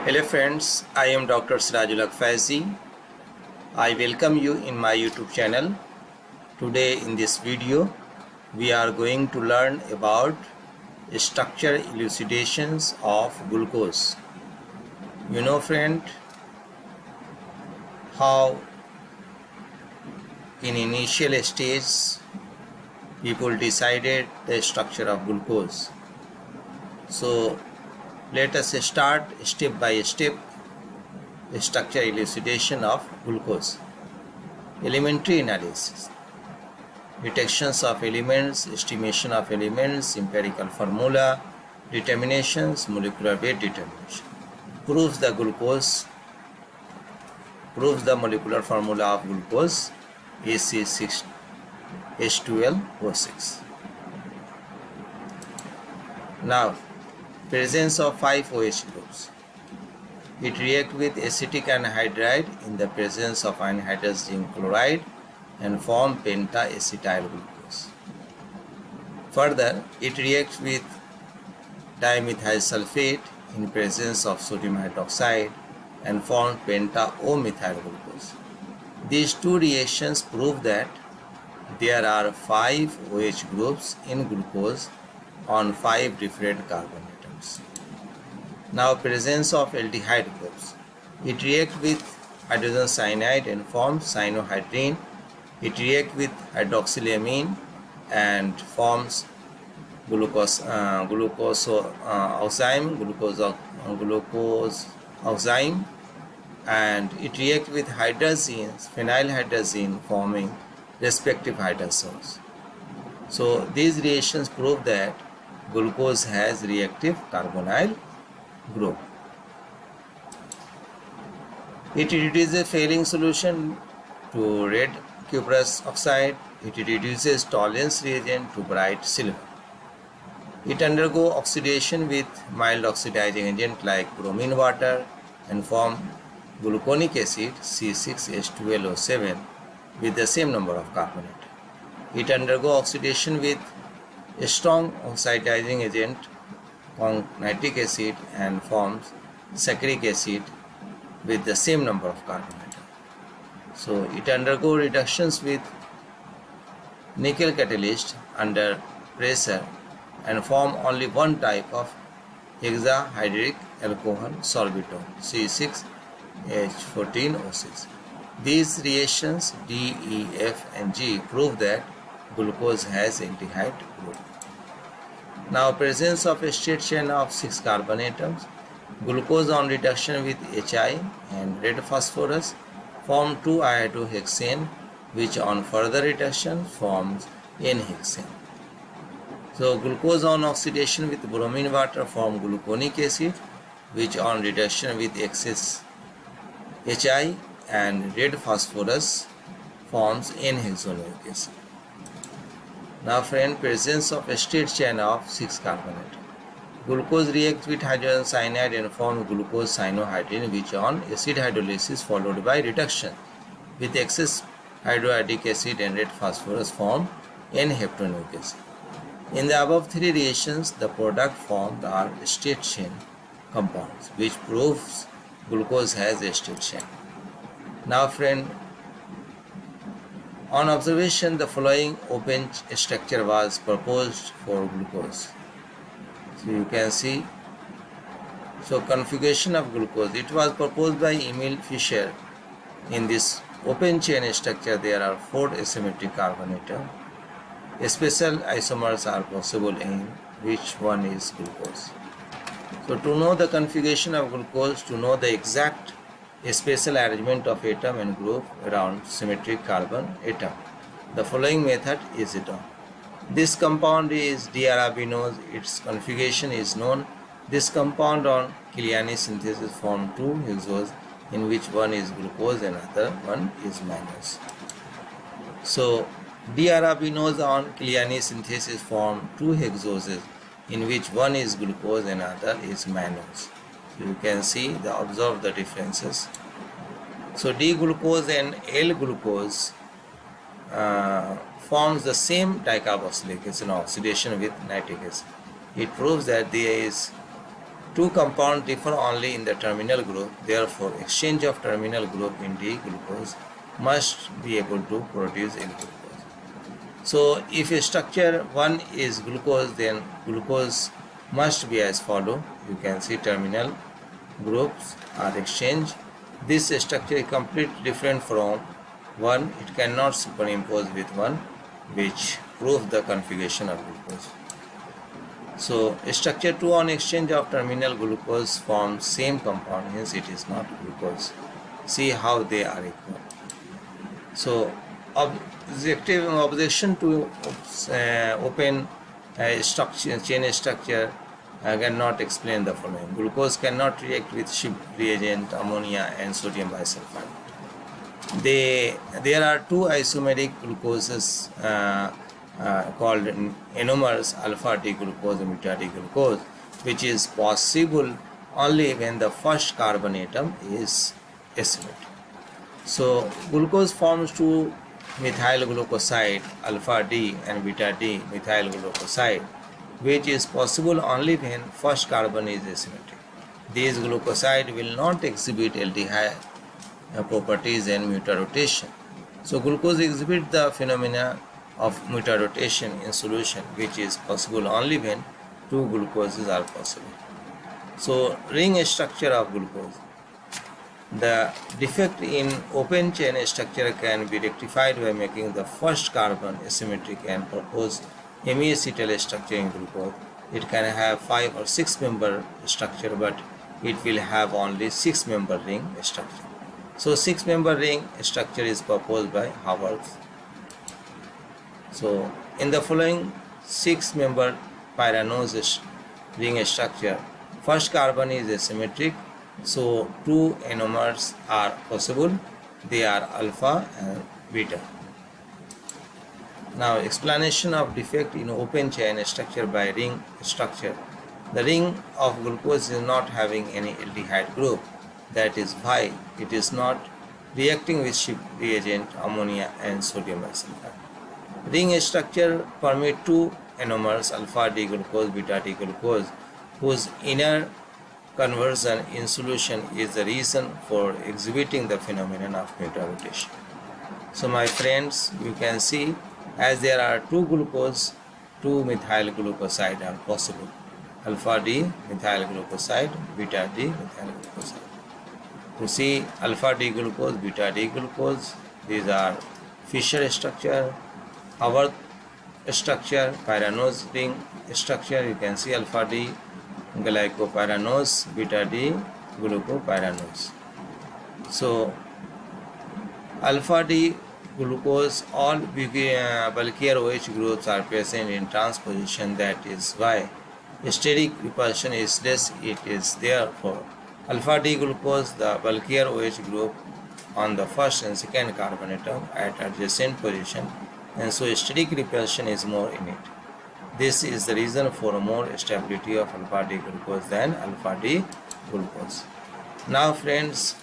Hello friends, I am Dr. Sirajul Faizi. I welcome you in my YouTube channel. Today in this video, we are going to learn about structure elucidations of glucose. You know friend, how in initial stage people decided the structure of glucose. So let us start step by step structure elucidation of glucose. Elementary analysis, detections of elements, estimation of elements, empirical formula, determinations, molecular weight determination. Proves the molecular formula of glucose AC6H12O6. Now, presence of 5 OH groups. It reacts with acetic anhydride in the presence of anhydrous zinc chloride and form penta-acetyl glucose. Further, it reacts with dimethyl sulfate in presence of sodium hydroxide and form penta-O-methyl glucose. These two reactions prove that there are 5 OH groups in glucose on 5 different carbon atoms. Now, presence of aldehyde groups. It reacts with hydrogen cyanide and forms cyanohydrine. It reacts with hydroxylamine and forms glucose oxime, and it reacts with hydrazines, phenylhydrazine, forming respective hydrozones. So these reactions prove that glucose has reactive carbonyl group. It reduces failing solution to red cuprous oxide. It reduces tolerance reagent to bright silver. It undergoes oxidation with mild oxidizing agent like bromine water and form gluconic acid C6H12O7 with the same number of carbon atoms. It undergoes oxidation with a strong oxidizing agent nitric acid and forms saccharic acid with the same number of carbon atoms. So it undergoes reductions with nickel catalyst under pressure and form only one type of hexahydric alcohol sorbitol C6H14O6. These reactions D, E, F and G prove that glucose has aldehyde group. Now, presence of a straight chain of 6 carbon atoms. Glucose on reduction with HI and red phosphorus form 2-iodohexane, which on further reduction forms N-hexane. So, glucose on oxidation with bromine water form gluconic acid, which on reduction with excess HI and red phosphorus forms N-hexanoic acid. Now friend, presence of a straight chain of 6 carbon atoms. Glucose reacts with hydrogen cyanide and forms glucose cyanohydrine, which on acid hydrolysis followed by reduction with excess hydroiodic acid and red phosphorus form N-heptanoic acid. In the above 3 reactions, the product formed are straight chain compounds, which proves glucose has a straight chain. Now friend, on observation, the following open structure was proposed for glucose. So you can see, so configuration of glucose, it was proposed by Emil Fischer. In this open chain structure, there are 4 asymmetric carbon atoms. Special isomers are possible in which one is glucose. So to know the configuration of glucose, to know the exact spatial arrangement of atom and group around symmetric carbon atom, the following method is done. This compound is D-arabinose. Its configuration is known. This compound on Kiliani synthesis form 2 hexoses, in which one is glucose and other one is mannose. So D-arabinose on Kiliani synthesis form 2 hexoses, in which one is glucose and other is mannose. You can see observe the differences. So D-glucose and L-glucose forms the same dicarboxylic acid oxidation with nitric acid. It proves that there is Two compounds differ only in the terminal group. Therefore, exchange of terminal group in D-glucose must be able to produce L-glucose. So, if a structure 1 is glucose, then glucose must be as follow. You can see terminal groups are exchanged. This structure is completely different from 1. It cannot superimpose with 1, which proves the configuration of glucose. So, structure 2 on exchange of terminal glucose forms same compound, hence it is not glucose. See how they are equal. So, objection to open structure, chain structure cannot explain the following. Glucose cannot react with Schiff reagent, ammonia and sodium bisulfite. There are two isomeric glucoses called anomers, alpha D glucose and beta D glucose, which is possible only when the first carbon atom is asymmetric. So glucose forms two methyl glucoside, alpha D and beta D methyl glucoside, which is possible only when first carbon is asymmetric. These glucoside will not exhibit aldehyde properties and mutarotation. So glucose exhibits the phenomena of mutarotation in solution, which is possible only when two glucoses are possible. So ring structure of glucose. The defect in open chain structure can be rectified by making the first carbon asymmetric and propose hemiacetal structure in glucose. It can have 5 or 6 member structure, but it will have only 6 member ring structure. So 6 member ring structure is proposed by Haworth. So in the following 6 member pyranose ring structure, first carbon is asymmetric, so two anomers are possible. They are alpha and beta. Now explanation of defect in open chain structure by ring structure. The ring of glucose is not having any aldehyde group. That is why it is not reacting with Schiff reagent, ammonia and sodium bisulfite. Ring structure permit two anomers, alpha D glucose, beta D glucose, whose inner conversion in solution is the reason for exhibiting the phenomenon of mutarotation. So my friends, you can see as there are two glucose, two methyl glucoside are possible. Alpha D methyl glucoside, beta D methyl glucoside. To see alpha D glucose, beta D glucose, these are Fischer structure, Haworth structure, pyranose ring structure. You can see alpha D glycopyranose, beta D glucopyranose. So alpha D glucose, all bulkier OH groups are present in transposition. That is why steric repulsion is less. It is therefore alpha D glucose, the bulkier OH group on the first and second carbon atom at adjacent position, and so steric repulsion is more in it. This is the reason for more stability of alpha D glucose than alpha D glucose. Now friends,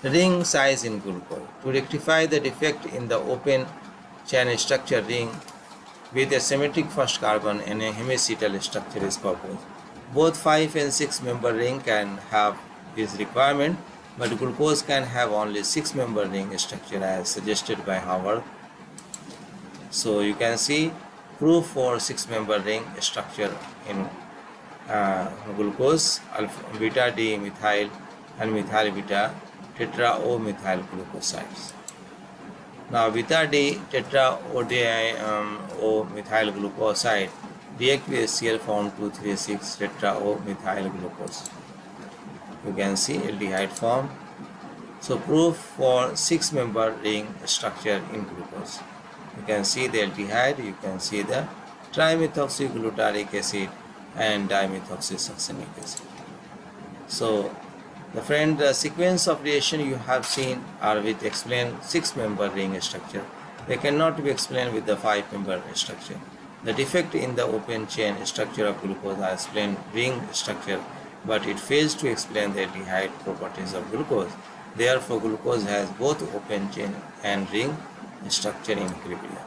ring size in glucose. To rectify the defect in the open chain structure ring with a symmetric first carbon and a hemiacetal structure is proposed. Both 5 and 6 member ring can have this requirement, but glucose can have only 6 member ring structure as suggested by Haworth. So you can see proof for 6 member ring structure in glucose, alpha beta D methyl and methyl beta tetra O methyl glucosides. Now beta D tetra O methyl glucoside react with Cl form 236 tetra O methyl glucose. You can see aldehyde form. So proof for 6 member ring structure in glucose. You can see the aldehyde, you can see the trimethoxyglutaric acid and dimethoxysuccinic acid. So the sequence of reaction you have seen are with explained 6 member ring structure. They cannot be explained with the 5 member structure. The defect in the open chain structure of glucose are explained ring structure, but it fails to explain the aldehyde properties of glucose. Therefore, glucose has both open chain and ring structure in equilibrium.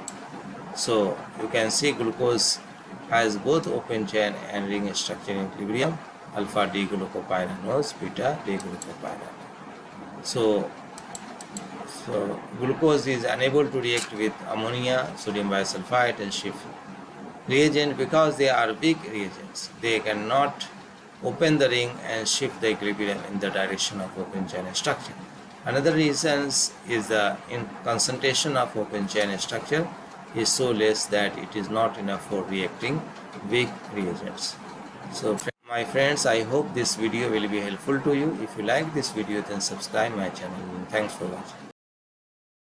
So you can see glucose has both open chain and ring structure in equilibrium. alpha D-glucopyranose, beta D-glucopyranose. So glucose is unable to react with ammonia, sodium bisulfite, and Schiff reagent because they are weak reagents. They cannot open the ring and shift the equilibrium in the direction of open chain structure. Another reason is the concentration of open chain structure is so less that it is not enough for reacting weak reagents. So my friends, I hope this video will be helpful to you. If you like this video, then subscribe my channel. Thanks for watching.